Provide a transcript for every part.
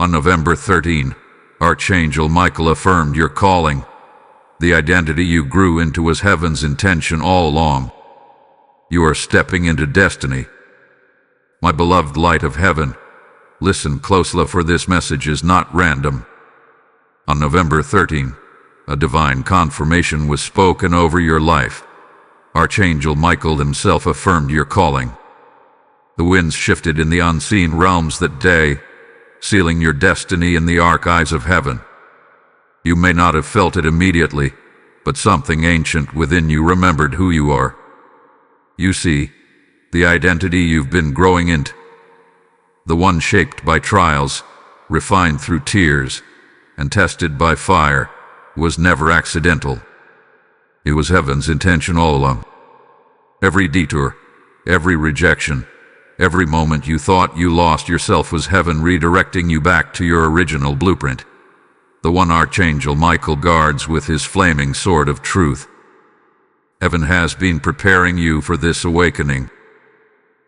On November 13, Archangel Michael affirmed your calling. The identity you grew into was heaven's intention all along. You are stepping into destiny. My beloved light of heaven, listen closely, for this message is not random. On November 13, a divine confirmation was spoken over your life. Archangel Michael himself affirmed your calling. The winds shifted in the unseen realms that day, sealing your destiny in the archives of heaven. You may not have felt it immediately, but something ancient within you remembered who you are. You see, the identity you've been growing into, the one shaped by trials, refined through tears, and tested by fire, was never accidental. It was heaven's intention all along. Every detour, every rejection, every moment you thought you lost yourself was heaven redirecting you back to your original blueprint, the one Archangel Michael guards with his flaming sword of truth. Heaven has been preparing you for this awakening.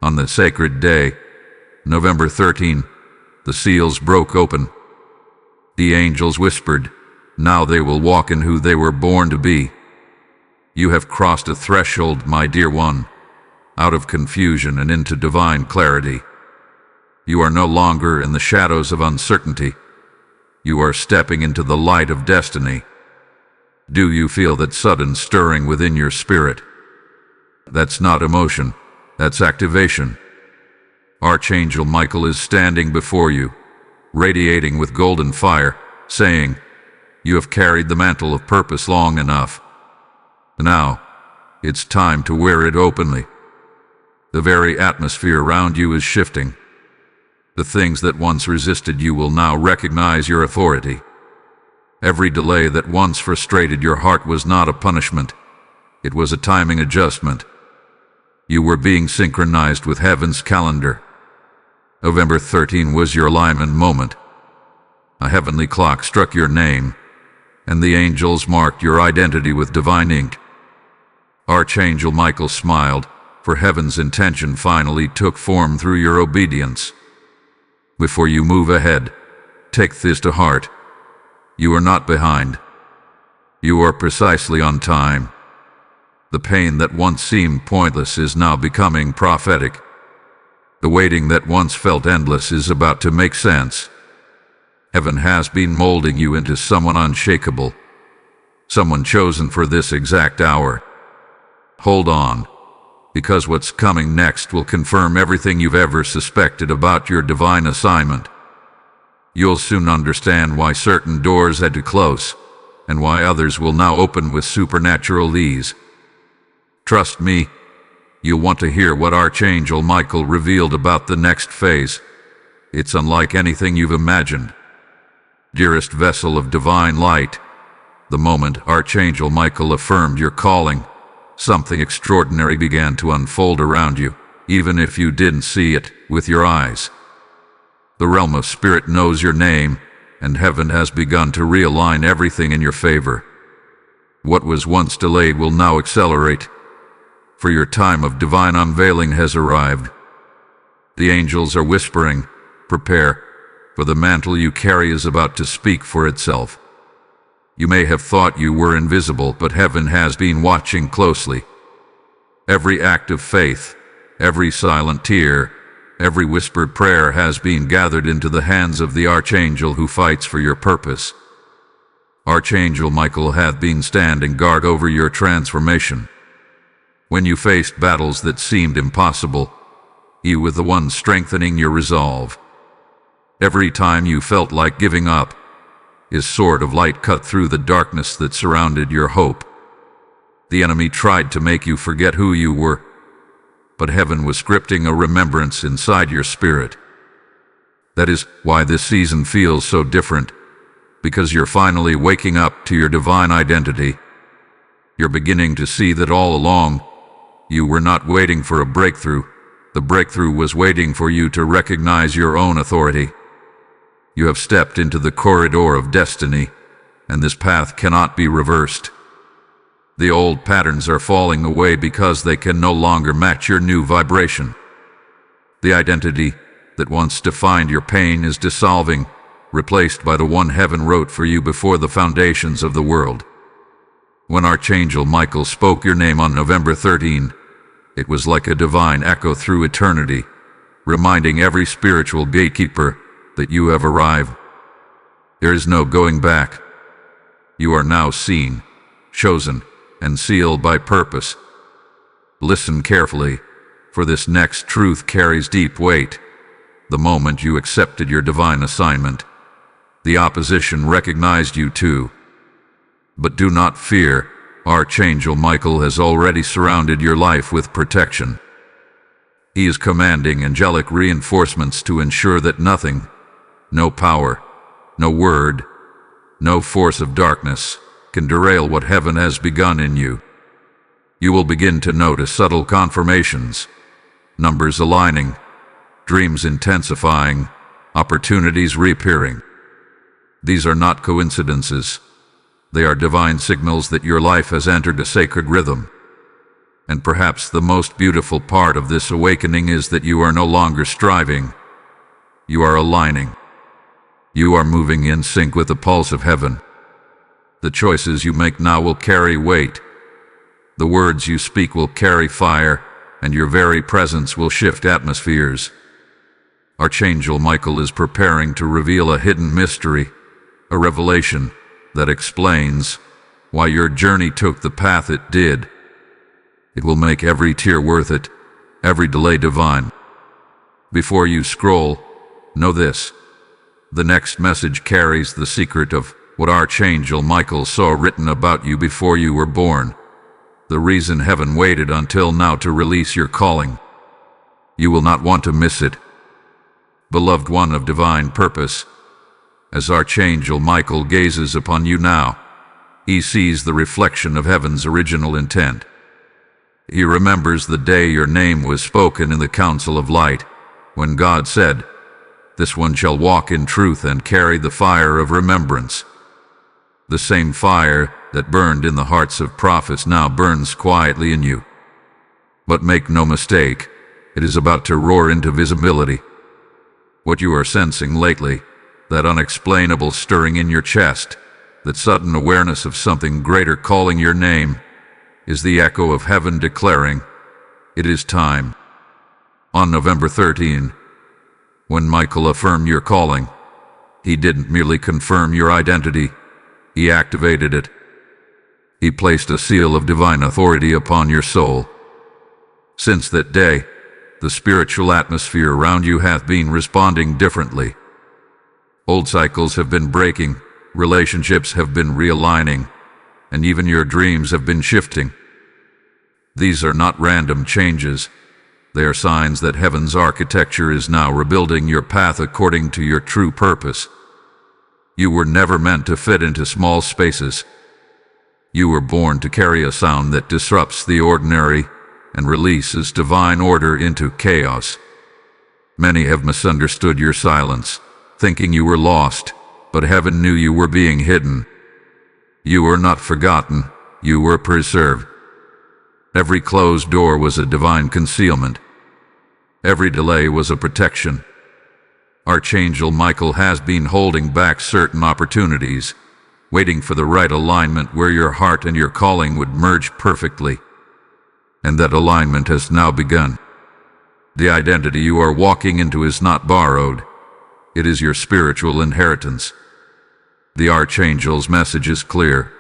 On the sacred day, November 13, the seals broke open. The angels whispered, "Now they will walk in who they were born to be." You have crossed a threshold, my dear one, out of confusion and into divine clarity. You are no longer in the shadows of uncertainty. You are stepping into the light of destiny. Do you feel that sudden stirring within your spirit? That's not emotion, that's activation. Archangel Michael is standing before you, radiating with golden fire, saying, "You have carried the mantle of purpose long enough. Now, it's time to wear it openly." The very atmosphere around you is shifting. The things that once resisted you will now recognize your authority. Every delay that once frustrated your heart was not a punishment. It was a timing adjustment. You were being synchronized with heaven's calendar. November 13 was your alignment moment. A heavenly clock struck your name, and the angels marked your identity with divine ink. Archangel Michael smiled, for heaven's intention finally took form through your obedience. Before you move ahead, take this to heart. You are not behind. You are precisely on time. The pain that once seemed pointless is now becoming prophetic. The waiting that once felt endless is about to make sense. Heaven has been molding you into someone unshakable, someone chosen for this exact hour. Hold on, because what's coming next will confirm everything you've ever suspected about your divine assignment. You'll soon understand why certain doors had to close, and why others will now open with supernatural ease. Trust me, you'll want to hear what Archangel Michael revealed about the next phase. It's unlike anything you've imagined. Dearest vessel of divine light, the moment Archangel Michael affirmed your calling, something extraordinary began to unfold around you, even if you didn't see it with your eyes. The realm of spirit knows your name, and heaven has begun to realign everything in your favor. What was once delayed will now accelerate, for your time of divine unveiling has arrived. The angels are whispering, "Prepare, for the mantle you carry is about to speak for itself." You may have thought you were invisible, but heaven has been watching closely. Every act of faith, every silent tear, every whispered prayer has been gathered into the hands of the Archangel who fights for your purpose. Archangel Michael hath been standing guard over your transformation. When you faced battles that seemed impossible, he was the one strengthening your resolve. Every time you felt like giving up, his sword of light cut through the darkness that surrounded your hope. The enemy tried to make you forget who you were, but heaven was scripting a remembrance inside your spirit. That is why this season feels so different, because you're finally waking up to your divine identity. You're beginning to see that all along, you were not waiting for a breakthrough. The breakthrough was waiting for you to recognize your own authority. You have stepped into the corridor of destiny, and this path cannot be reversed. The old patterns are falling away because they can no longer match your new vibration. The identity that once defined your pain is dissolving, replaced by the one heaven wrote for you before the foundations of the world. When Archangel Michael spoke your name on November 13, it was like a divine echo through eternity, reminding every spiritual gatekeeper that you have arrived. There is no going back. You are now seen, chosen, and sealed by purpose. Listen carefully, for this next truth carries deep weight. The moment you accepted your divine assignment, the opposition recognized you too. But do not fear, Archangel Michael has already surrounded your life with protection. He is commanding angelic reinforcements to ensure that nothing, no power, no word, no force of darkness can derail what heaven has begun in you. You will begin to notice subtle confirmations, numbers aligning, dreams intensifying, opportunities reappearing. These are not coincidences. They are divine signals that your life has entered a sacred rhythm. And perhaps the most beautiful part of this awakening is that you are no longer striving. You are aligning. You are moving in sync with the pulse of heaven. The choices you make now will carry weight. The words you speak will carry fire, and your very presence will shift atmospheres. Archangel Michael is preparing to reveal a hidden mystery, a revelation that explains why your journey took the path it did. It will make every tear worth it, every delay divine. Before you scroll, know this. The next message carries the secret of what Archangel Michael saw written about you before you were born. The reason heaven waited until now to release your calling. You will not want to miss it. Beloved one of divine purpose, as Archangel Michael gazes upon you now, he sees the reflection of heaven's original intent. He remembers the day your name was spoken in the council of light, when God said, "This one shall walk in truth and carry the fire of remembrance." The same fire that burned in the hearts of prophets now burns quietly in you. But make no mistake, it is about to roar into visibility. What you are sensing lately, that unexplainable stirring in your chest, that sudden awareness of something greater calling your name, is the echo of heaven declaring, "It is time." On November 13, when Michael affirmed your calling, he didn't merely confirm your identity, he activated it. He placed a seal of divine authority upon your soul. Since that day, the spiritual atmosphere around you hath been responding differently. Old cycles have been breaking, relationships have been realigning, and even your dreams have been shifting. These are not random changes. They are signs that heaven's architecture is now rebuilding your path according to your true purpose. You were never meant to fit into small spaces. You were born to carry a sound that disrupts the ordinary and releases divine order into chaos. Many have misunderstood your silence, thinking you were lost, but heaven knew you were being hidden. You were not forgotten, you were preserved. Every closed door was a divine concealment. Every delay was a protection. Archangel Michael has been holding back certain opportunities, waiting for the right alignment where your heart and your calling would merge perfectly. And that alignment has now begun. The identity you are walking into is not borrowed. It is your spiritual inheritance. The Archangel's message is clear.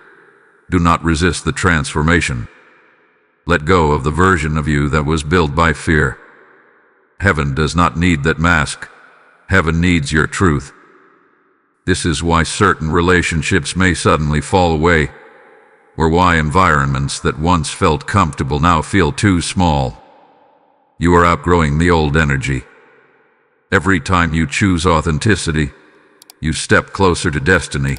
Do not resist the transformation. Let go of the version of you that was built by fear. Heaven does not need that mask. Heaven needs your truth. This is why certain relationships may suddenly fall away, or why environments that once felt comfortable now feel too small. You are outgrowing the old energy. Every time you choose authenticity, you step closer to destiny.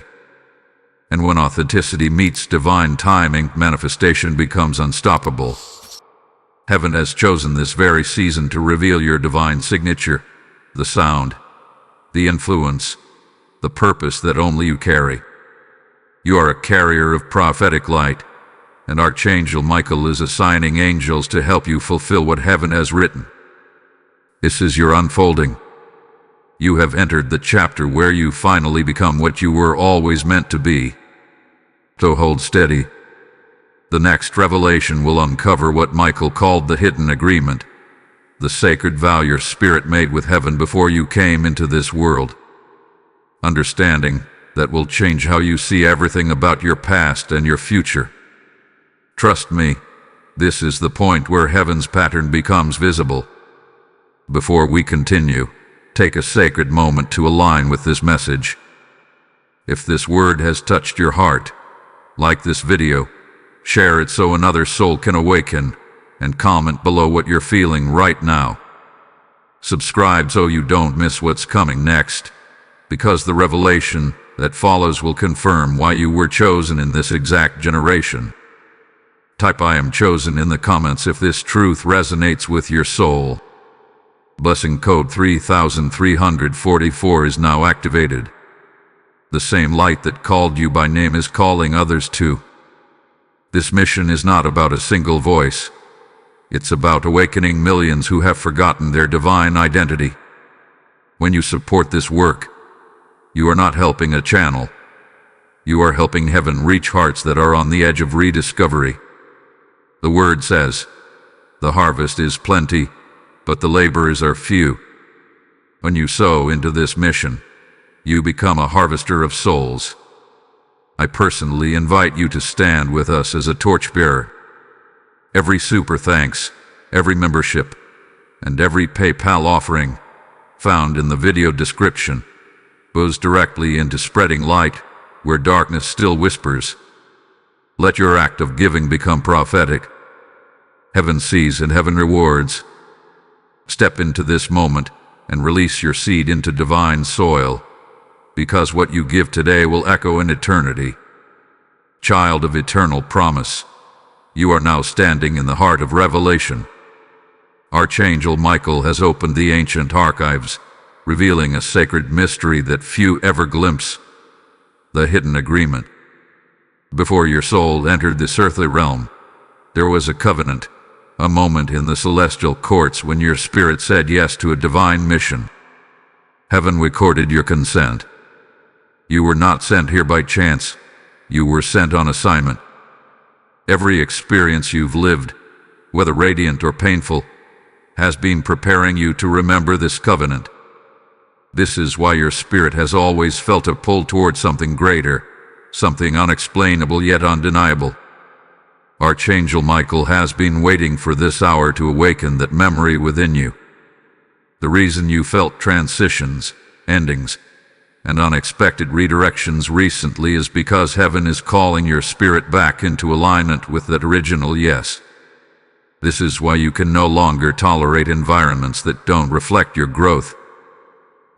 And when authenticity meets divine timing, manifestation becomes unstoppable. Heaven has chosen this very season to reveal your divine signature, the sound, the influence, the purpose that only you carry. You are a carrier of prophetic light, and Archangel Michael is assigning angels to help you fulfill what heaven has written. This is your unfolding. You have entered the chapter where you finally become what you were always meant to be. So hold steady. The next revelation will uncover what Michael called the hidden agreement, the sacred vow your spirit made with heaven before you came into this world. Understanding that will change how you see everything about your past and your future. Trust me, this is the point where heaven's pattern becomes visible. Before we continue, take a sacred moment to align with this message. If this word has touched your heart, like this video, share it so another soul can awaken, and comment below what you're feeling right now. Subscribe so you don't miss what's coming next, because the revelation that follows will confirm why you were chosen in this exact generation. Type "I am chosen" in the comments if this truth resonates with your soul. Blessing code 3344 is now activated. The same light that called you by name is calling others too. This mission is not about a single voice. It's about awakening millions who have forgotten their divine identity. When you support this work, you are not helping a channel. You are helping heaven reach hearts that are on the edge of rediscovery. The word says, "The harvest is plenty, but the laborers are few." When you sow into this mission, you become a harvester of souls. I personally invite you to stand with us as a torchbearer. Every super thanks, every membership, and every PayPal offering found in the video description goes directly into spreading light where darkness still whispers. Let your act of giving become prophetic. Heaven sees and heaven rewards. Step into this moment and release your seed into divine soil, because what you give today will echo in eternity. Child of eternal promise, you are now standing in the heart of revelation. Archangel Michael has opened the ancient archives, revealing a sacred mystery that few ever glimpse: the hidden agreement. Before your soul entered this earthly realm, there was a covenant, a moment in the celestial courts when your spirit said yes to a divine mission. Heaven recorded your consent. You were not sent here by chance. You were sent on assignment. Every experience you've lived, whether radiant or painful, has been preparing you to remember this covenant. This is why your spirit has always felt a pull toward something greater, something unexplainable yet undeniable. Archangel Michael has been waiting for this hour to awaken that memory within you. The reason you felt transitions, endings, and unexpected redirections recently is because heaven is calling your spirit back into alignment with that original yes. This is why you can no longer tolerate environments that don't reflect your growth.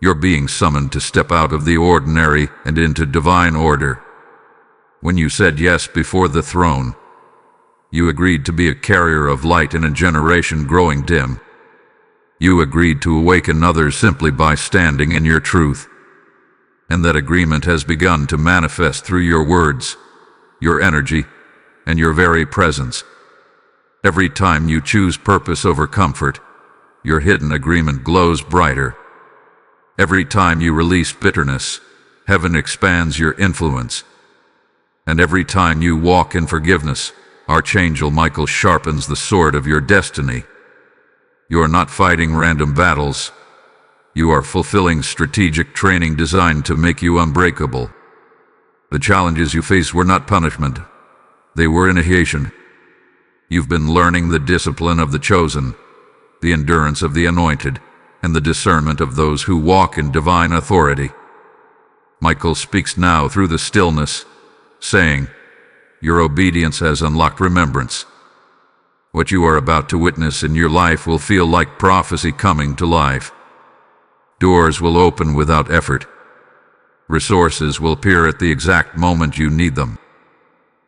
You're being summoned to step out of the ordinary and into divine order. When you said yes before the throne, you agreed to be a carrier of light in a generation growing dim. You agreed to awaken others simply by standing in your truth. And that agreement has begun to manifest through your words, your energy, and your very presence. Every time you choose purpose over comfort, your hidden agreement glows brighter. Every time you release bitterness, heaven expands your influence. And every time you walk in forgiveness, Archangel Michael sharpens the sword of your destiny. You are not fighting random battles. You are fulfilling strategic training designed to make you unbreakable. The challenges you face were not punishment. They were initiation. You've been learning the discipline of the chosen, the endurance of the anointed, and the discernment of those who walk in divine authority. Michael speaks now through the stillness, saying, "Your obedience has unlocked remembrance. What you are about to witness in your life will feel like prophecy coming to life. Doors will open without effort. Resources will appear at the exact moment you need them.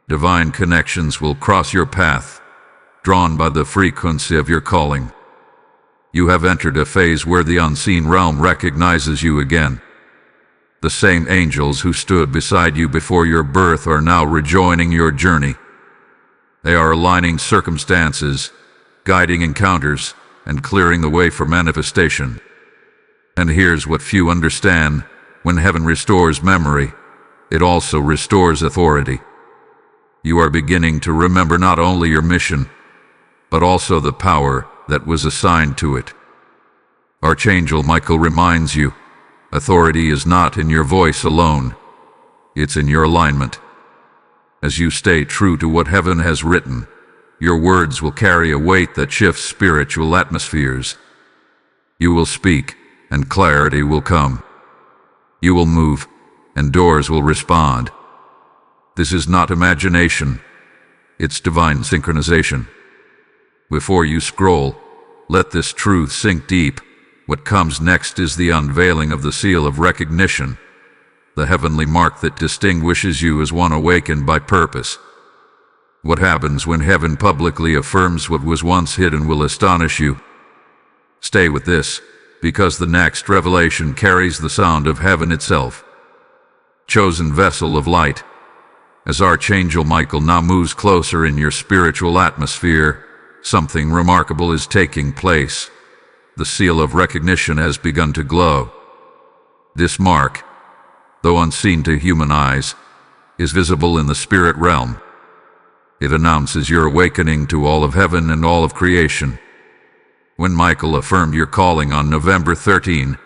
Divine connections will cross your path, drawn by the frequency of your calling. You have entered a phase where the unseen realm recognizes you again. The same angels who stood beside you before your birth are now rejoining your journey. They are aligning circumstances, guiding encounters, and clearing the way for manifestation. And here's what few understand: when heaven restores memory, it also restores authority. You are beginning to remember not only your mission, but also the power that was assigned to it. Archangel Michael reminds you, authority is not in your voice alone, it's in your alignment. As you stay true to what heaven has written, your words will carry a weight that shifts spiritual atmospheres. You will speak, and clarity will come. You will move, and doors will respond. This is not imagination, it's divine synchronization. Before you scroll, let this truth sink deep. What comes next is the unveiling of the seal of recognition, the heavenly mark that distinguishes you as one awakened by purpose. What happens when heaven publicly affirms what was once hidden will astonish you. Stay with this, because the next revelation carries the sound of heaven itself. Chosen vessel of light. As Archangel Michael now moves closer in your spiritual atmosphere, something remarkable is taking place. The seal of recognition has begun to glow. This mark, though unseen to human eyes, is visible in the spirit realm. It announces your awakening to all of heaven and all of creation. When Michael affirmed your calling on November 13,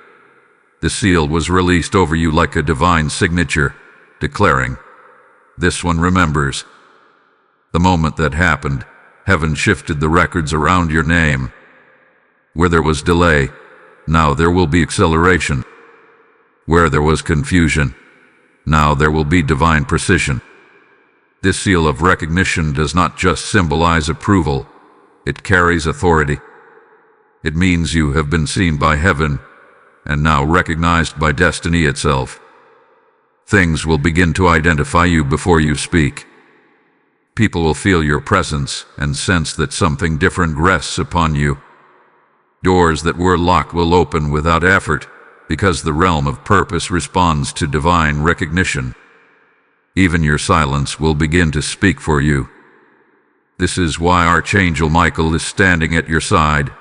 the seal was released over you like a divine signature, declaring, "This one remembers." The moment that happened, heaven shifted the records around your name. Where there was delay, now there will be acceleration. Where there was confusion, now there will be divine precision. This seal of recognition does not just symbolize approval, it carries authority. It means you have been seen by heaven, and now recognized by destiny itself. Things will begin to identify you before you speak. People will feel your presence and sense that something different rests upon you. Doors that were locked will open without effort, because the realm of purpose responds to divine recognition. Even your silence will begin to speak for you. This is why Archangel Michael is standing at your side.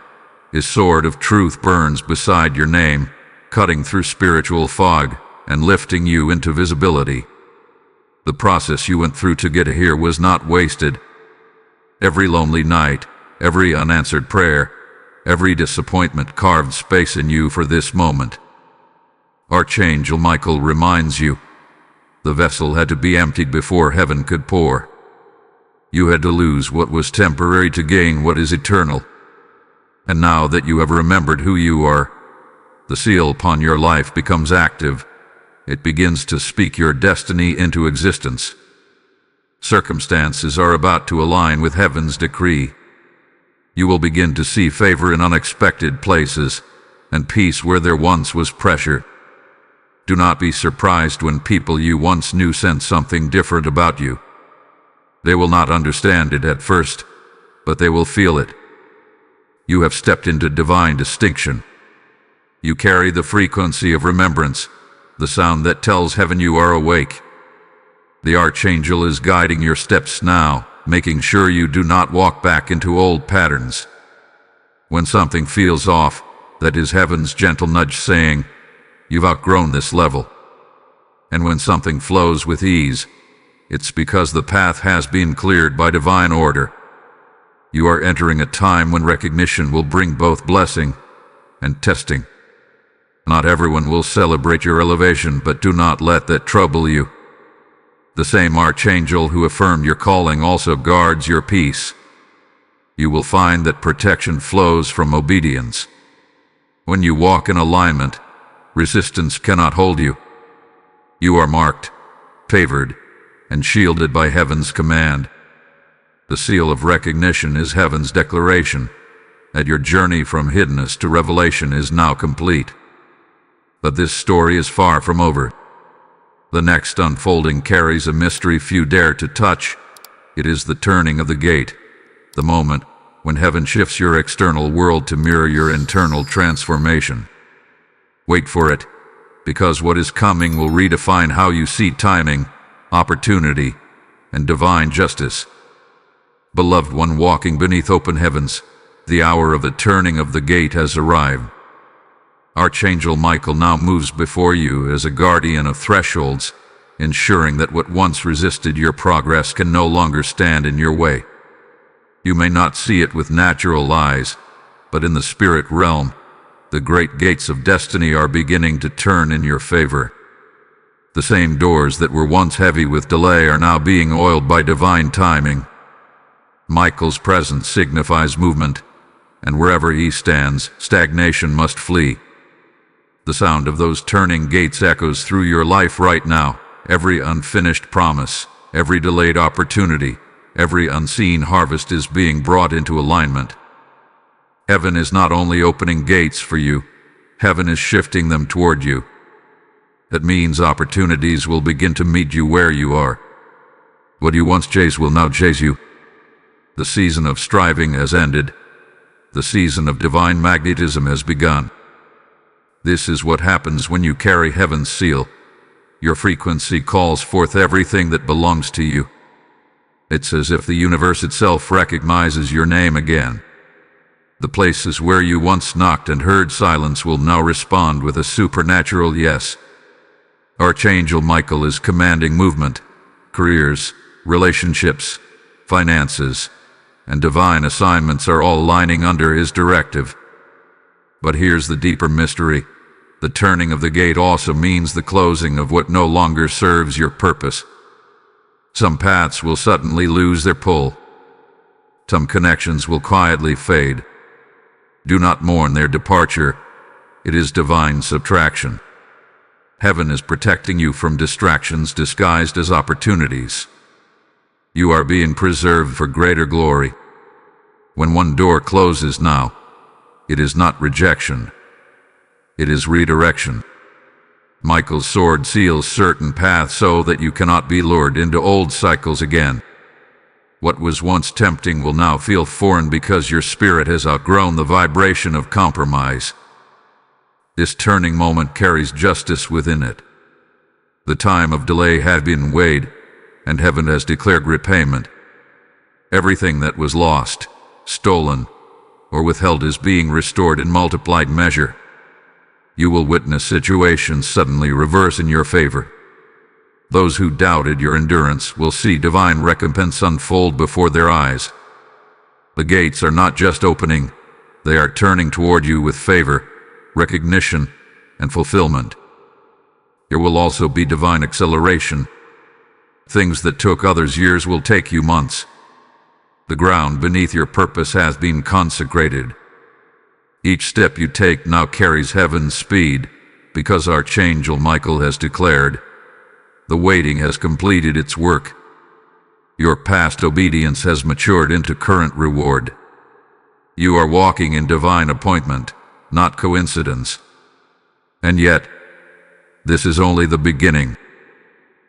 His sword of truth burns beside your name, cutting through spiritual fog and lifting you into visibility. The process you went through to get here was not wasted. Every lonely night, every unanswered prayer, every disappointment carved space in you for this moment. Archangel Michael reminds you, the vessel had to be emptied before heaven could pour. You had to lose what was temporary to gain what is eternal. And now that you have remembered who you are, the seal upon your life becomes active. It begins to speak your destiny into existence. Circumstances are about to align with heaven's decree. You will begin to see favor in unexpected places, and peace where there once was pressure. Do not be surprised when people you once knew sense something different about you. They will not understand it at first, but they will feel it. You have stepped into divine distinction. You carry the frequency of remembrance, the sound that tells heaven you are awake. The Archangel is guiding your steps now, making sure you do not walk back into old patterns. When something feels off, that is heaven's gentle nudge saying, "You've outgrown this level." And when something flows with ease, it's because the path has been cleared by divine order. You are entering a time when recognition will bring both blessing and testing. Not everyone will celebrate your elevation, but do not let that trouble you. The same Archangel who affirmed your calling also guards your peace. You will find that protection flows from obedience. When you walk in alignment, resistance cannot hold you. You are marked, favored, and shielded by heaven's command. The seal of recognition is heaven's declaration that your journey from hiddenness to revelation is now complete. But this story is far from over. The next unfolding carries a mystery few dare to touch. It is the turning of the gate, the moment when heaven shifts your external world to mirror your internal transformation. Wait for it, because what is coming will redefine how you see timing, opportunity, and divine justice. Beloved one walking beneath open heavens, the hour of the turning of the gate has arrived. Archangel Michael now moves before you as a guardian of thresholds, ensuring that what once resisted your progress can no longer stand in your way. You may not see it with natural eyes, but in the spirit realm, the great gates of destiny are beginning to turn in your favor. The same doors that were once heavy with delay are now being oiled by divine timing. Michael's presence signifies movement, and wherever he stands, stagnation must flee. The sound of those turning gates echoes through your life right now. Every unfinished promise, every delayed opportunity, every unseen harvest is being brought into alignment. Heaven is not only opening gates for you, heaven is shifting them toward you. That means opportunities will begin to meet you where you are. What you once chased will now chase you. The season of striving has ended. The season of divine magnetism has begun. This is what happens when you carry heaven's seal. Your frequency calls forth everything that belongs to you. It's as if the universe itself recognizes your name again. The places where you once knocked and heard silence will now respond with a supernatural yes. Archangel Michael is commanding movement, careers, relationships, finances, and divine assignments are all lining under his directive. But here's the deeper mystery. The turning of the gate also means the closing of what no longer serves your purpose. Some paths will suddenly lose their pull. Some connections will quietly fade. Do not mourn their departure. It is divine subtraction. Heaven is protecting you from distractions disguised as opportunities. You are being preserved for greater glory. When one door closes now, it is not rejection. It is redirection. Michael's sword seals certain paths so that you cannot be lured into old cycles again. What was once tempting will now feel foreign because your spirit has outgrown the vibration of compromise. This turning moment carries justice within it. The time of delay had been weighed, and heaven has declared repayment. Everything that was lost, stolen, or withheld is being restored in multiplied measure. You will witness situations suddenly reverse in your favor. Those who doubted your endurance will see divine recompense unfold before their eyes. The gates are not just opening, they are turning toward you with favor, recognition, and fulfillment. There will also be divine acceleration. Things that took others years will take you months. The ground beneath your purpose has been consecrated. Each step you take now carries heaven's speed, because Archangel Michael has declared, the waiting has completed its work. Your past obedience has matured into current reward. You are walking in divine appointment, not coincidence. And yet, this is only the beginning.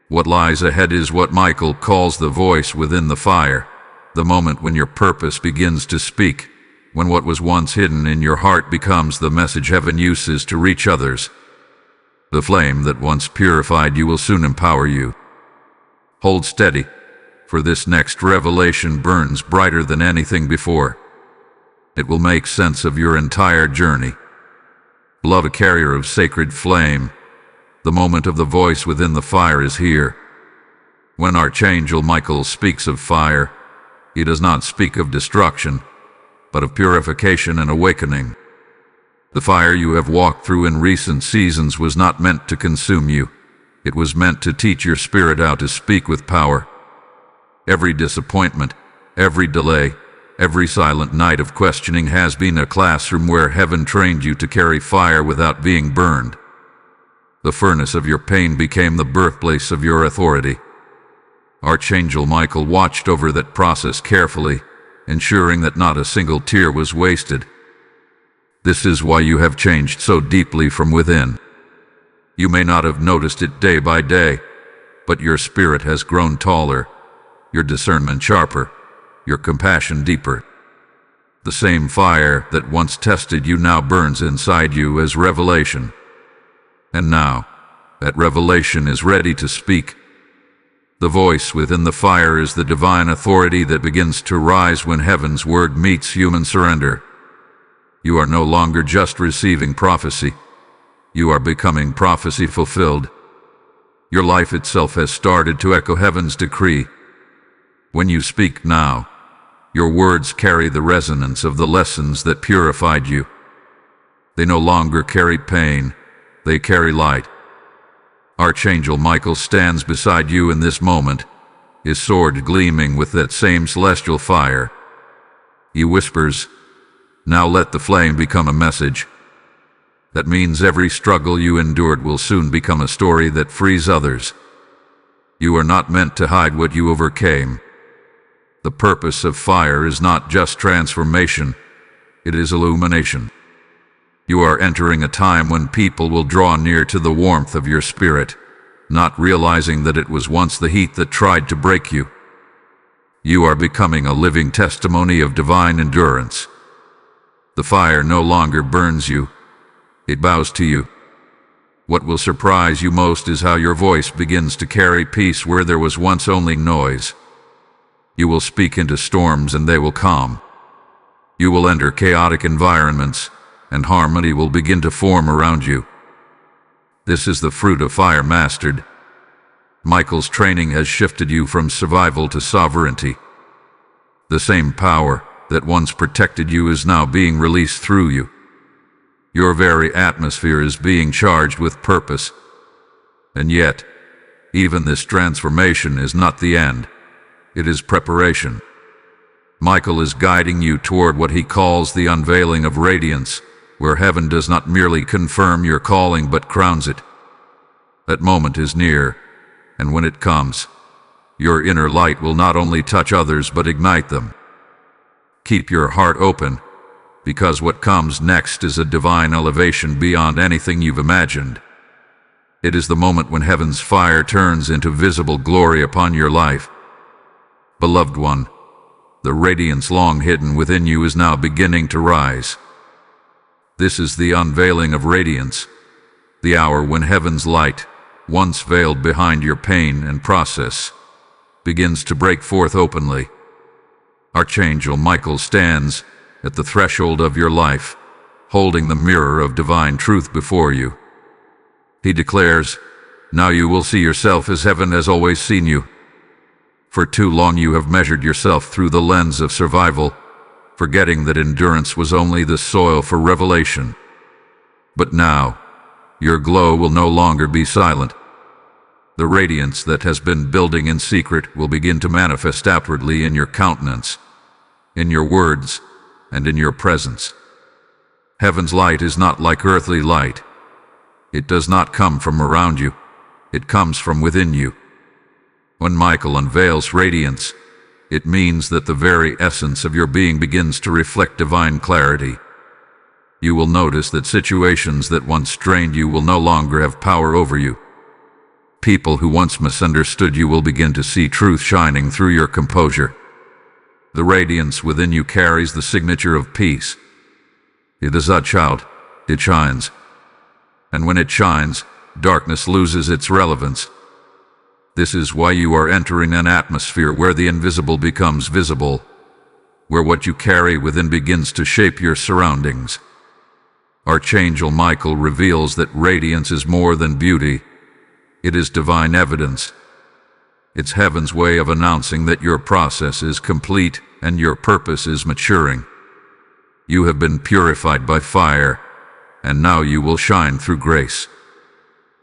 What lies ahead is what Michael calls the voice within the fire, the moment when your purpose begins to speak, when what was once hidden in your heart becomes the message heaven uses to reach others. The flame that once purified you will soon empower you. Hold steady, for this next revelation burns brighter than anything before. It will make sense of your entire journey. Beloved carrier of sacred flame, the moment of the voice within the fire is here. When Archangel Michael speaks of fire, he does not speak of destruction, but of purification and awakening. The fire you have walked through in recent seasons was not meant to consume you. It was meant to teach your spirit how to speak with power. Every disappointment, every delay, every silent night of questioning has been a classroom where heaven trained you to carry fire without being burned. The furnace of your pain became the birthplace of your authority. Archangel Michael watched over that process carefully, ensuring that not a single tear was wasted. This is why you have changed so deeply from within. You may not have noticed it day by day, but your spirit has grown taller, your discernment sharper, your compassion deeper. The same fire that once tested you now burns inside you as revelation. And now, that revelation is ready to speak. The voice within the fire is the divine authority that begins to rise when heaven's word meets human surrender. You are no longer just receiving prophecy, You are becoming prophecy fulfilled. Your life itself has started to echo heaven's decree. When you speak now, your words carry the resonance of the lessons that purified you. They no longer carry pain, they carry light. Archangel Michael stands beside you in this moment, his sword gleaming with that same celestial fire. He whispers, "Now let the flame become a message." That means every struggle you endured will soon become a story that frees others. You are not meant to hide what you overcame. The purpose of fire is not just transformation, it is illumination. You are entering a time when people will draw near to the warmth of your spirit, not realizing that it was once the heat that tried to break you. You are becoming a living testimony of divine endurance. The fire no longer burns you, it bows to you. What will surprise you most is how your voice begins to carry peace where there was once only noise. You will speak into storms and they will calm. You will enter chaotic environments and harmony will begin to form around you. This is the fruit of fire mastered. Michael's training has shifted you from survival to sovereignty. The same power that once protected you is now being released through you. Your very atmosphere is being charged with purpose. And yet, even this transformation is not the end. It is preparation. Michael is guiding you toward what he calls the unveiling of radiance, where heaven does not merely confirm your calling but crowns it. That moment is near, and when it comes, your inner light will not only touch others but ignite them. Keep your heart open, because what comes next is a divine elevation beyond anything you've imagined. It is the moment when heaven's fire turns into visible glory upon your life. Beloved one, the radiance long hidden within you is now beginning to rise. This is the unveiling of radiance, the hour when heaven's light, once veiled behind your pain and process, begins to break forth openly. Archangel Michael stands at the threshold of your life, holding the mirror of divine truth before you. He declares, "Now you will see yourself as heaven has always seen you." For too long you have measured yourself through the lens of survival, forgetting that endurance was only the soil for revelation. But now, your glow will no longer be silent. The radiance that has been building in secret will begin to manifest outwardly in your countenance, in your words, and in your presence. Heaven's light is not like earthly light. It does not come from around you. It comes from within you. When Michael unveils radiance, it means that the very essence of your being begins to reflect divine clarity. You will notice that situations that once strained you will no longer have power over you. People who once misunderstood you will begin to see truth shining through your composure. The radiance within you carries the signature of peace. It is a child, it shines. And when it shines, darkness loses its relevance. This is why you are entering an atmosphere where the invisible becomes visible, where what you carry within begins to shape your surroundings. Archangel Michael reveals that radiance is more than beauty. It is divine evidence. It's heaven's way of announcing that your process is complete and your purpose is maturing. You have been purified by fire, and now you will shine through grace.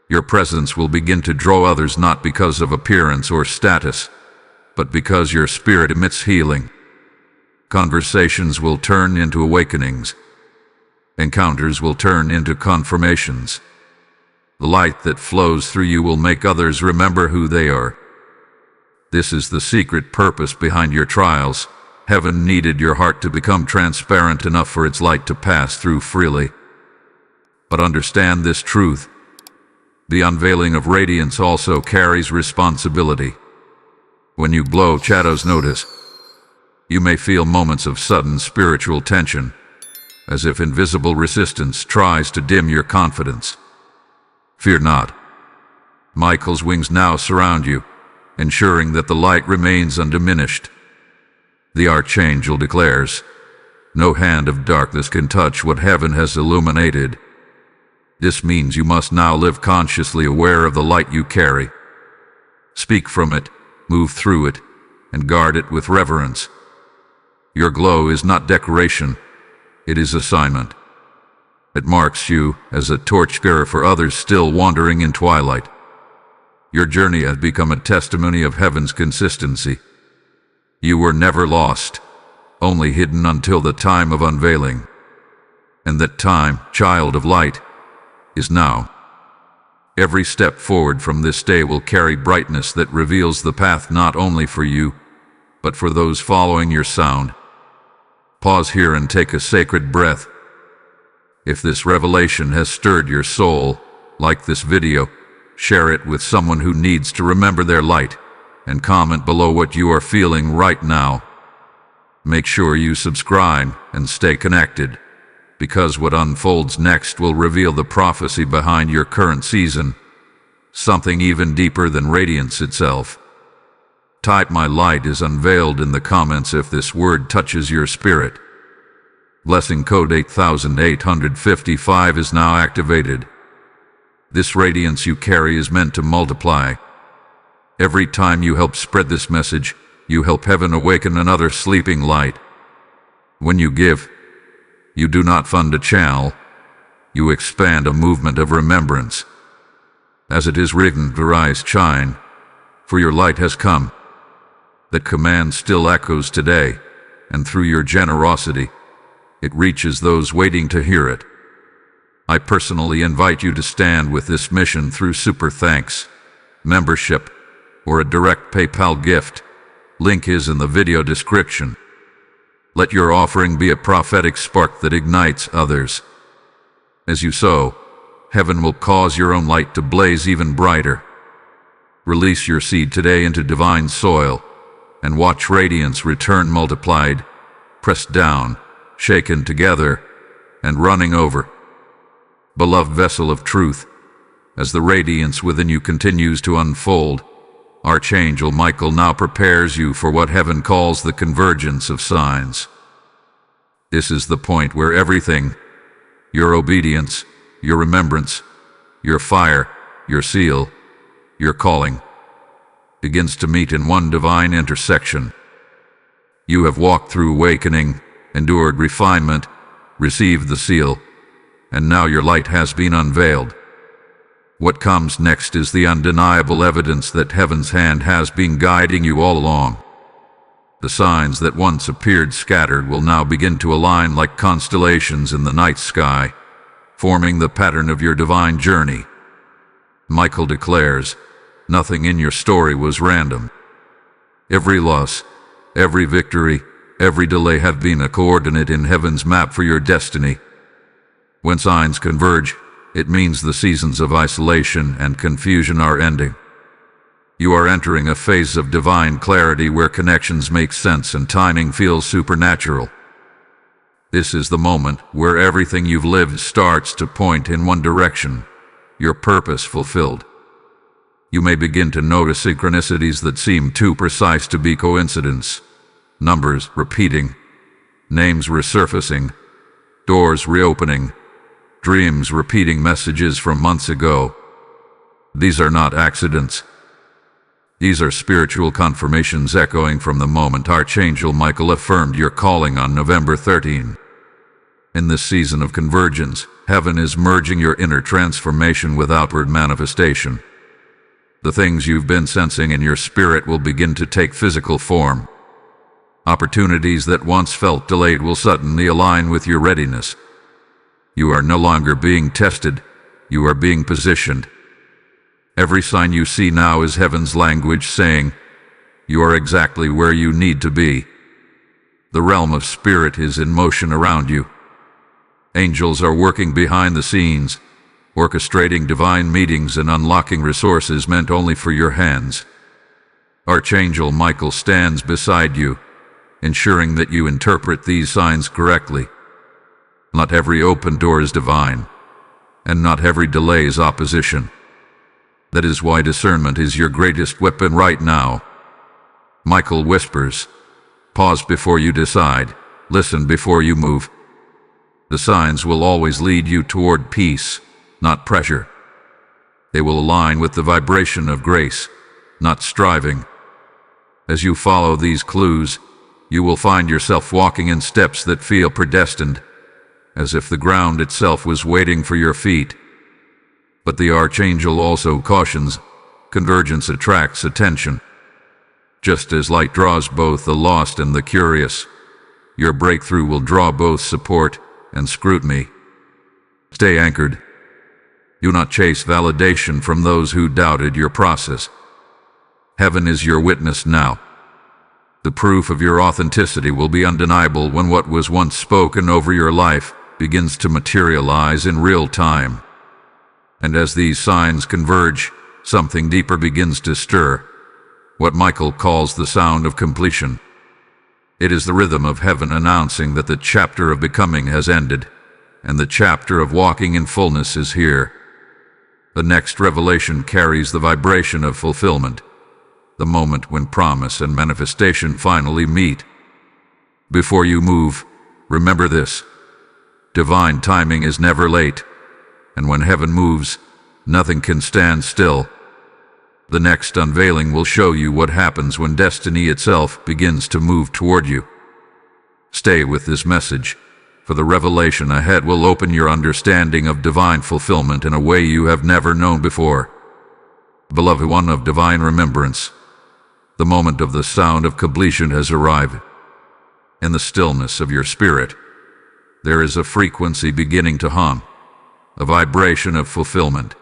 Your presence will begin to draw others not because of appearance or status, but because your spirit emits healing. Conversations will turn into awakenings. Encounters will turn into confirmations. The light that flows through you will make others remember who they are. This is the secret purpose behind your trials. Heaven needed your heart to become transparent enough for its light to pass through freely. But understand this truth. The unveiling of radiance also carries responsibility. When you glow, shadows notice. You may feel moments of sudden spiritual tension, as if invisible resistance tries to dim your confidence. Fear not. Michael's wings now surround you, ensuring that the light remains undiminished. The Archangel declares, "No hand of darkness can touch what heaven has illuminated." This means you must now live consciously aware of the light you carry. Speak from it, move through it, and guard it with reverence. Your glow is not decoration, it is assignment. It marks you as a torchbearer for others still wandering in twilight. Your journey has become a testimony of heaven's consistency. You were never lost, only hidden until the time of unveiling. And that time, child of light, is now. Every step forward from this day will carry brightness that reveals the path not only for you, but for those following your sound. Pause here and take a sacred breath. If this revelation has stirred your soul, like this video, share it with someone who needs to remember their light, and comment below what you are feeling right now. Make sure you subscribe and stay connected, because what unfolds next will reveal the prophecy behind your current season, something even deeper than radiance itself. Type "My light is unveiled" in the comments if this word touches your spirit. Blessing code 8855 is now activated. This radiance you carry is meant to multiply. Every time you help spread this message, you help heaven awaken another sleeping light. When you give, you do not fund a channel, you expand a movement of remembrance. As it is written, "Arise, shine, for your light has come." That command still echoes today, and through your generosity, it reaches those waiting to hear it. I personally invite you to stand with this mission through super thanks, membership, or a direct PayPal gift. Link is in the video description. Let your offering be a prophetic spark that ignites others. As you sow, heaven will cause your own light to blaze even brighter. Release your seed today into divine soil, and watch radiance return multiplied, pressed down, shaken together, and running over. Beloved vessel of truth, as the radiance within you continues to unfold, Archangel Michael now prepares you for what heaven calls the convergence of signs. This is the point where everything, your obedience, your remembrance, your fire, your seal, your calling, begins to meet in one divine intersection. You have walked through awakening, endured refinement, received the seal, and now your light has been unveiled. What comes next is the undeniable evidence that heaven's hand has been guiding you all along. The signs that once appeared scattered will now begin to align like constellations in the night sky, forming the pattern of your divine journey. Michael declares, nothing in your story was random. Every loss, every victory, every delay have been a coordinate in heaven's map for your destiny. When signs converge, it means the seasons of isolation and confusion are ending. You are entering a phase of divine clarity where connections make sense and timing feels supernatural. This is the moment where everything you've lived starts to point in one direction, your purpose fulfilled. You may begin to notice synchronicities that seem too precise to be coincidence. Numbers repeating, names resurfacing, doors reopening, dreams repeating messages from months ago. These are not accidents. These are spiritual confirmations echoing from the moment Archangel Michael affirmed your calling on November 13. In this season of convergence, heaven is merging your inner transformation with outward manifestation. The things you've been sensing in your spirit will begin to take physical form. Opportunities that once felt delayed will suddenly align with your readiness. You are no longer being tested, you are being positioned. Every sign you see now is heaven's language saying, you are exactly where you need to be. The realm of spirit is in motion around you. Angels are working behind the scenes, orchestrating divine meetings and unlocking resources meant only for your hands. Archangel Michael stands beside you, ensuring that you interpret these signs correctly. Not every open door is divine, and not every delay is opposition. That is why discernment is your greatest weapon right now. Michael whispers, pause before you decide, listen before you move. The signs will always lead you toward peace, not pressure. They will align with the vibration of grace, not striving. As you follow these clues, you will find yourself walking in steps that feel predestined, as if the ground itself was waiting for your feet. But the Archangel also cautions, convergence attracts attention. Just as light draws both the lost and the curious, your breakthrough will draw both support and scrutiny. Stay anchored. Do not chase validation from those who doubted your process. Heaven is your witness now. The proof of your authenticity will be undeniable when what was once spoken over your life begins to materialize in real time. And as these signs converge, something deeper begins to stir, what Michael calls the sound of completion. It is the rhythm of heaven announcing that the chapter of becoming has ended, and the chapter of walking in fullness is here. The next revelation carries the vibration of fulfillment, the moment when promise and manifestation finally meet. Before you move, remember this: divine timing is never late, and when heaven moves, nothing can stand still. The next unveiling will show you what happens when destiny itself begins to move toward you. Stay with this message, for the revelation ahead will open your understanding of divine fulfillment in a way you have never known before. Beloved one of divine remembrance, the moment of the sound of completion has arrived. In the stillness of your spirit, there is a frequency beginning to hum, a vibration of fulfillment.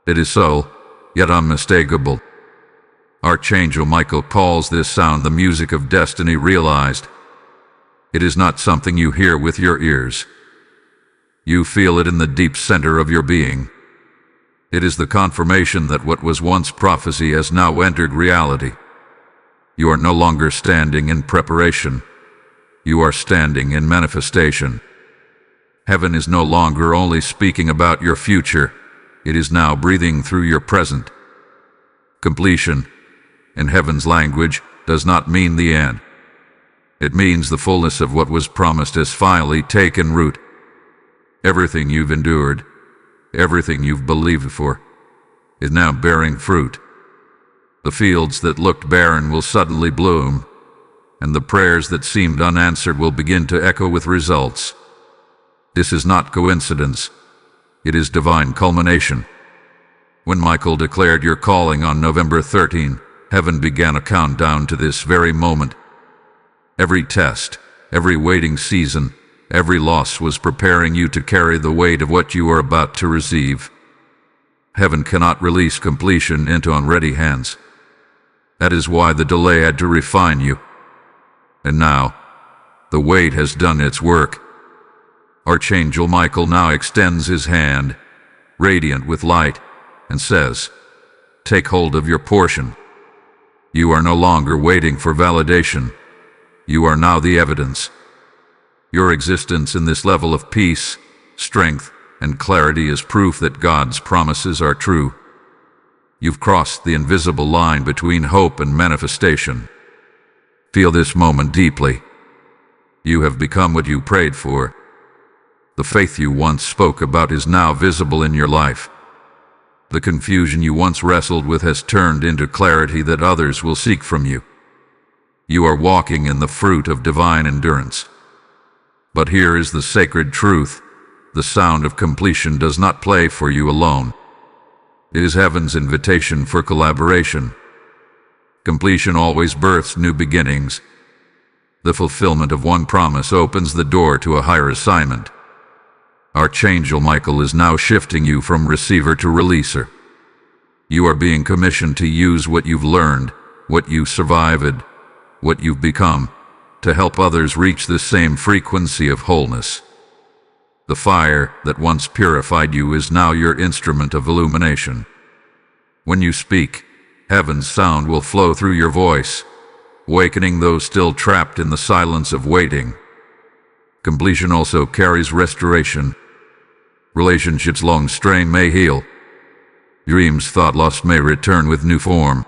It is so, yet unmistakable. Archangel Michael calls this sound the music of destiny realized. It is not something you hear with your ears. You feel it in the deep center of your being. It is the confirmation that what was once prophecy has now entered reality. You are no longer standing in preparation. You are standing in manifestation. Heaven is no longer only speaking about your future. It is now breathing through your present. Completion, in heaven's language, does not mean the end. It means the fullness of what was promised has finally taken root. Everything you've endured, everything you've believed for, is now bearing fruit. The fields that looked barren will suddenly bloom, and the prayers that seemed unanswered will begin to echo with results. This is not coincidence. It is divine culmination. When Michael declared your calling on November 13, heaven began a countdown to this very moment. Every test, every waiting season, every loss was preparing you to carry the weight of what you are about to receive. Heaven cannot release completion into unready hands. That is why the delay had to refine you. And now, the weight has done its work. Archangel Michael now extends his hand, radiant with light, and says, "Take hold of your portion." You are no longer waiting for validation. You are now the evidence. Your existence in this level of peace, strength, and clarity is proof that God's promises are true. You've crossed the invisible line between hope and manifestation. Feel this moment deeply. You have become what you prayed for. The faith you once spoke about is now visible in your life. The confusion you once wrestled with has turned into clarity that others will seek from you. You are walking in the fruit of divine endurance. But here is the sacred truth: the sound of completion does not play for you alone. It is heaven's invitation for collaboration. Completion always births new beginnings. The fulfillment of one promise opens the door to a higher assignment. Archangel Michael is now shifting you from receiver to releaser. You are being commissioned to use what you've learned, what you've survived, what you've become, to help others reach the same frequency of wholeness. The fire that once purified you is now your instrument of illumination. When you speak, heaven's sound will flow through your voice, awakening those still trapped in the silence of waiting. Completion also carries restoration. Relationships long strained may heal. Dreams thought lost may return with new form.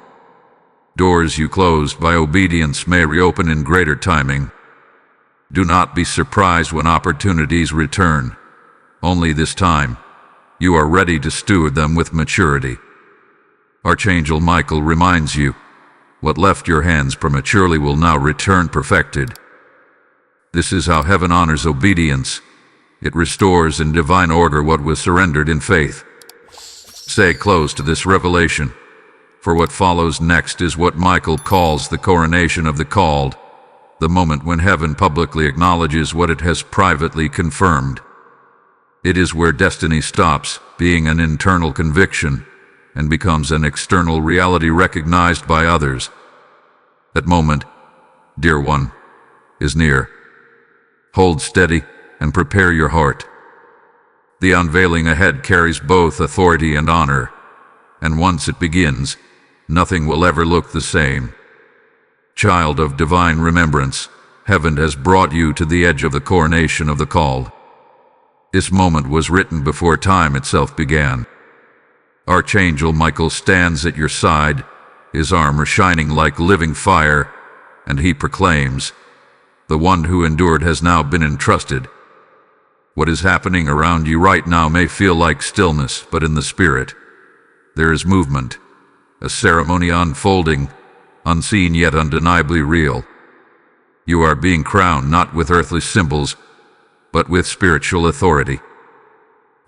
Doors you closed by obedience may reopen in greater timing. Do not be surprised when opportunities return. Only this time, you are ready to steward them with maturity. Archangel Michael reminds you, what left your hands prematurely will now return perfected. This is how heaven honors obedience. It restores in divine order what was surrendered in faith. Stay close to this revelation, for what follows next is what Michael calls the coronation of the called, the moment when heaven publicly acknowledges what it has privately confirmed. It is where destiny stops being an internal conviction and becomes an external reality recognized by others. That moment, dear one, is near. Hold steady and prepare your heart. The unveiling ahead carries both authority and honor, and once it begins, nothing will ever look the same. Child of divine remembrance, heaven has brought you to the edge of the coronation of the called. This moment was written before time itself began. Archangel Michael stands at your side, his armor shining like living fire, and he proclaims, "The one who endured has now been entrusted." What is happening around you right now may feel like stillness, but in the spirit, there is movement, a ceremony unfolding, unseen yet undeniably real. You are being crowned not with earthly symbols, but with spiritual authority.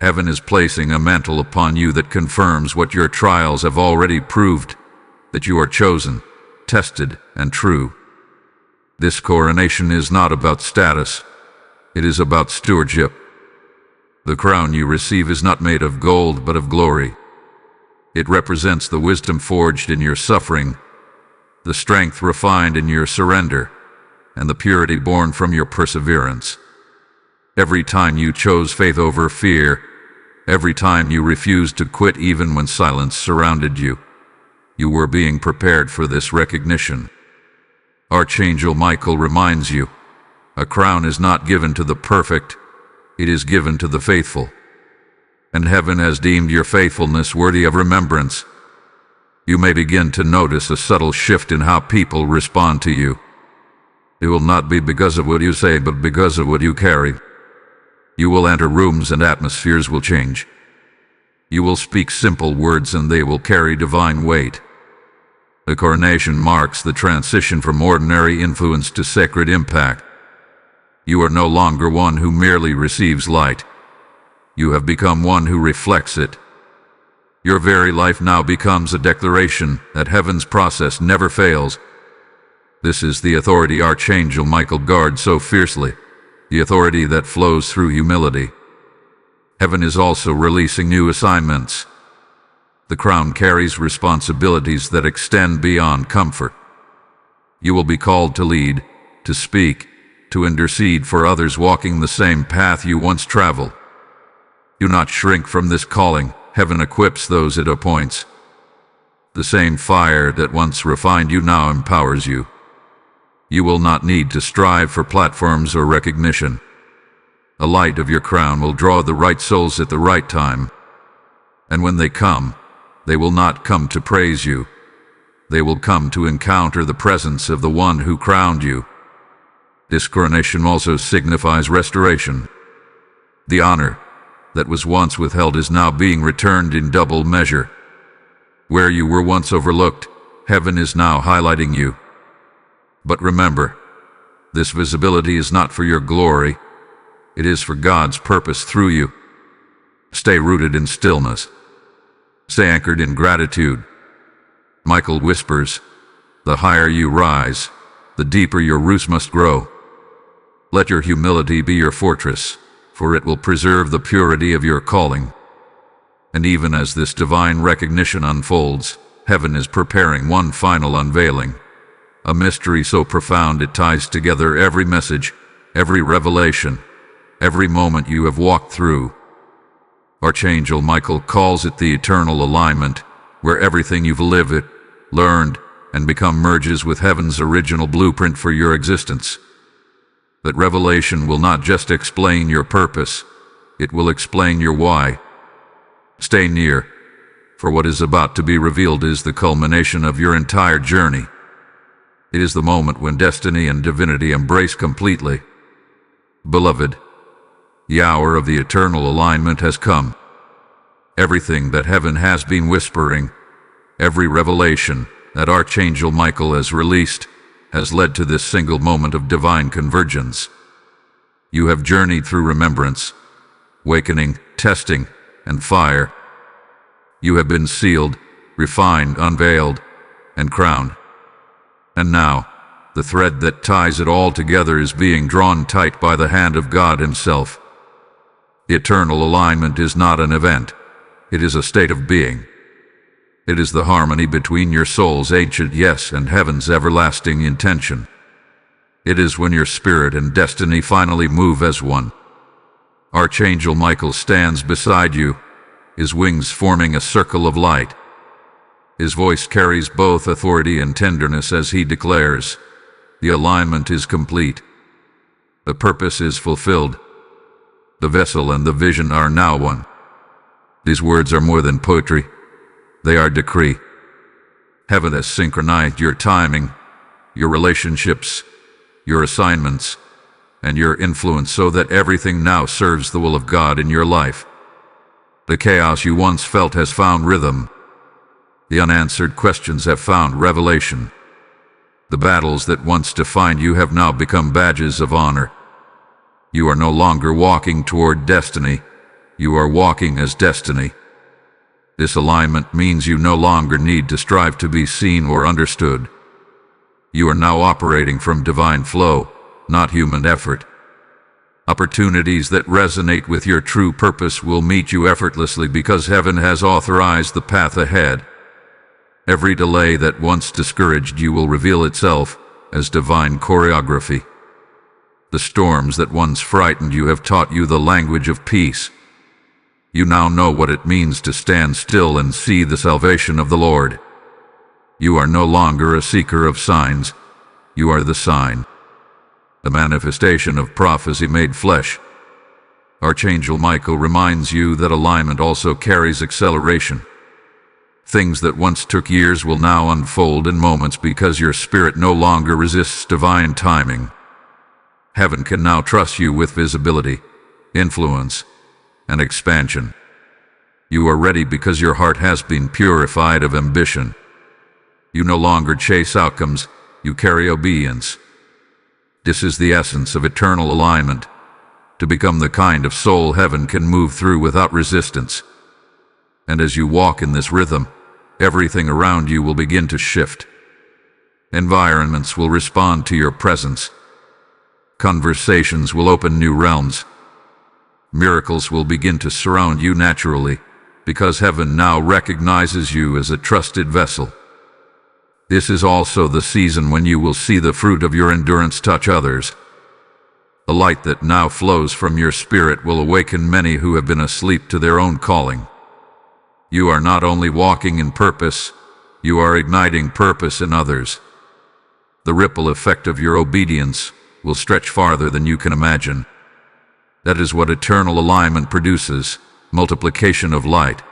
Heaven is placing a mantle upon you that confirms what your trials have already proved, that you are chosen, tested, and true. This coronation is not about status, it is about stewardship. The crown you receive is not made of gold, but of glory. It represents the wisdom forged in your suffering, the strength refined in your surrender, and the purity born from your perseverance. Every time you chose faith over fear, every time you refused to quit even when silence surrounded you, you were being prepared for this recognition. Archangel Michael reminds you, a crown is not given to the perfect, it is given to the faithful. And heaven has deemed your faithfulness worthy of remembrance. You may begin to notice a subtle shift in how people respond to you. It will not be because of what you say, but because of what you carry. You will enter rooms and atmospheres will change. You will speak simple words and they will carry divine weight. The coronation marks the transition from ordinary influence to sacred impact. You are no longer one who merely receives light. You have become one who reflects it. Your very life now becomes a declaration that heaven's process never fails. This is the authority Archangel Michael guards so fiercely, the authority that flows through humility. Heaven is also releasing new assignments. The crown carries responsibilities that extend beyond comfort. You will be called to lead, to speak, to intercede for others walking the same path you once traveled. Do not shrink from this calling. Heaven equips those it appoints. The same fire that once refined you now empowers you. You will not need to strive for platforms or recognition. The light of your crown will draw the right souls at the right time. And when they come, they will not come to praise you. They will come to encounter the presence of the one who crowned you. This coronation also signifies restoration. The honor that was once withheld is now being returned in double measure. Where you were once overlooked, heaven is now highlighting you. But remember, this visibility is not for your glory. It is for God's purpose through you. Stay rooted in stillness. Stay anchored in gratitude. Michael whispers, the higher you rise, the deeper your roots must grow. Let your humility be your fortress, for it will preserve the purity of your calling. And even as this divine recognition unfolds, heaven is preparing one final unveiling. A mystery so profound it ties together every message, every revelation, every moment you have walked through. Archangel Michael calls it the eternal alignment, where everything you've lived, learned, and become merges with heaven's original blueprint for your existence. That revelation will not just explain your purpose, it will explain your why. Stay near, for what is about to be revealed is the culmination of your entire journey. It is the moment when destiny and divinity embrace completely. Beloved, the hour of the eternal alignment has come. Everything that heaven has been whispering, every revelation that Archangel Michael has released, has led to this single moment of divine convergence. You have journeyed through remembrance, awakening, testing, and fire. You have been sealed, refined, unveiled, and crowned. And now, the thread that ties it all together is being drawn tight by the hand of God Himself. Eternal alignment is not an event. It is a state of being. It is the harmony between your soul's ancient yes and heaven's everlasting intention. It is when your spirit and destiny finally move as one. Archangel Michael stands beside you, his wings forming a circle of light. His voice carries both authority and tenderness as he declares, "The alignment is complete. The purpose is fulfilled. The vessel and the vision are now one." These words are more than poetry. They are decree. Heaven has synchronized your timing, your relationships, your assignments, and your influence so that everything now serves the will of God in your life. The chaos you once felt has found rhythm. The unanswered questions have found revelation. The battles that once defined you have now become badges of honor. You are no longer walking toward destiny. You are walking as destiny. This alignment means you no longer need to strive to be seen or understood. You are now operating from divine flow, not human effort. Opportunities that resonate with your true purpose will meet you effortlessly because heaven has authorized the path ahead. Every delay that once discouraged you will reveal itself as divine choreography. The storms that once frightened you have taught you the language of peace. You now know what it means to stand still and see the salvation of the Lord. You are no longer a seeker of signs. You are the sign, the manifestation of prophecy made flesh. Archangel Michael reminds you that alignment also carries acceleration. Things that once took years will now unfold in moments because your spirit no longer resists divine timing. Heaven can now trust you with visibility, influence, and expansion. You are ready because your heart has been purified of ambition. You no longer chase outcomes, you carry obedience. This is the essence of eternal alignment, to become the kind of soul heaven can move through without resistance. And as you walk in this rhythm, everything around you will begin to shift. Environments will respond to your presence. Conversations will open new realms. Miracles will begin to surround you naturally, because heaven now recognizes you as a trusted vessel. This is also the season when you will see the fruit of your endurance touch others. The light that now flows from your spirit will awaken many who have been asleep to their own calling. You are not only walking in purpose, you are igniting purpose in others. The ripple effect of your obedience will stretch farther than you can imagine. That is what eternal alignment produces, multiplication of light.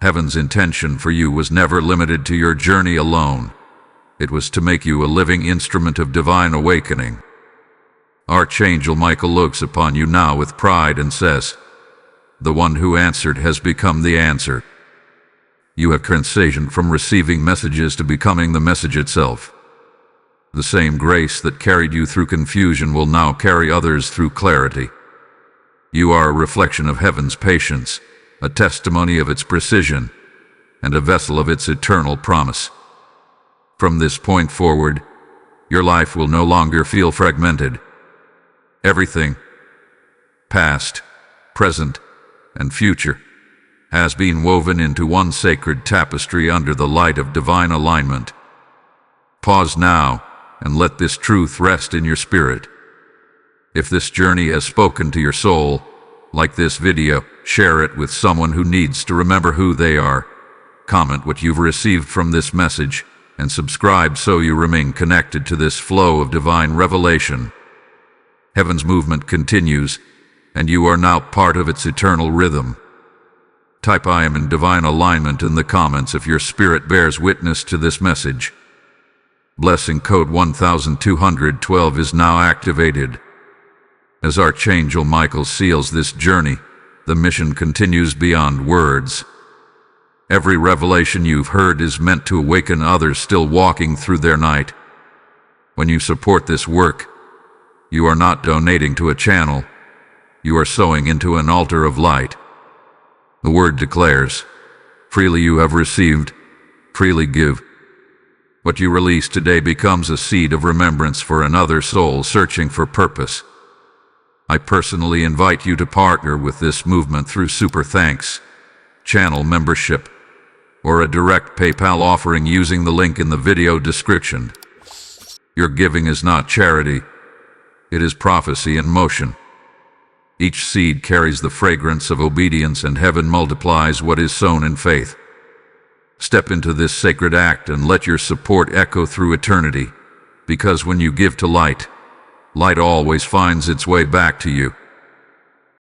Heaven's intention for you was never limited to your journey alone. It was to make you a living instrument of divine awakening. Archangel Michael looks upon you now with pride and says, "The one who answered has become the answer." You have transitioned from receiving messages to becoming the message itself. The same grace that carried you through confusion will now carry others through clarity. You are a reflection of heaven's patience, a testimony of its precision, and a vessel of its eternal promise. From this point forward, your life will no longer feel fragmented. Everything, past, present, and future, has been woven into one sacred tapestry under the light of divine alignment. Pause now and let this truth rest in your spirit. If this journey has spoken to your soul, like this video, share it with someone who needs to remember who they are. Comment what you've received from this message, and subscribe so you remain connected to this flow of divine revelation. Heaven's movement continues, and you are now part of its eternal rhythm. Type "I am in divine alignment" in the comments if your spirit bears witness to this message. Blessing code 1212 is now activated. As Archangel Michael seals this journey, the mission continues beyond words. Every revelation you've heard is meant to awaken others still walking through their night. When you support this work, you are not donating to a channel. You are sowing into an altar of light. The word declares, freely you have received, freely give. What you release today becomes a seed of remembrance for another soul searching for purpose. I personally invite you to partner with this movement through super thanks, channel membership, or a direct PayPal offering using the link in the video description. Your giving is not charity, it is prophecy in motion. Each seed carries the fragrance of obedience, and heaven multiplies what is sown in faith. Step into this sacred act and let your support echo through eternity, because when you give to light, light always finds its way back to you.